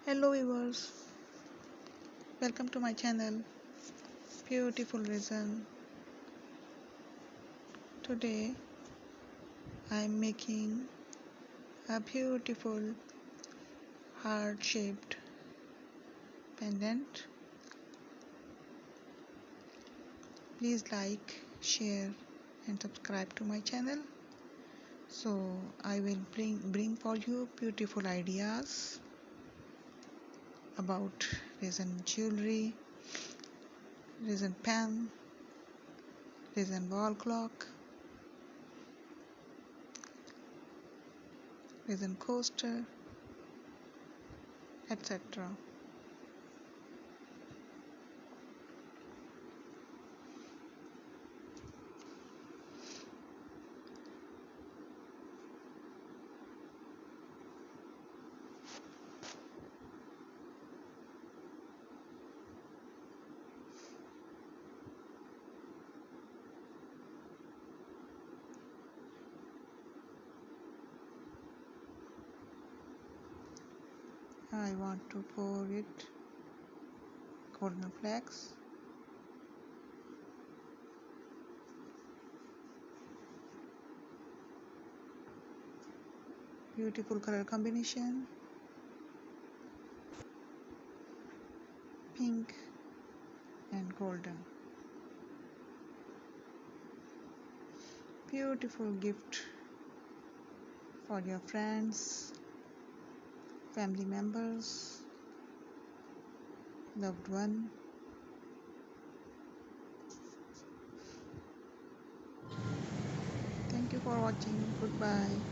Hello viewers, welcome to my channel Beautiful Reason. Today I am making a beautiful heart shaped pendant. Please like, share and subscribe to my channel. So I will bring for you beautiful ideas about resin jewelry, resin pen, resin wall clock, resin coaster, etc. I want to pour it golden flakes, beautiful color combination, pink and golden. Beautiful gift for your friends, family members, loved one. Thank you for watching. Goodbye.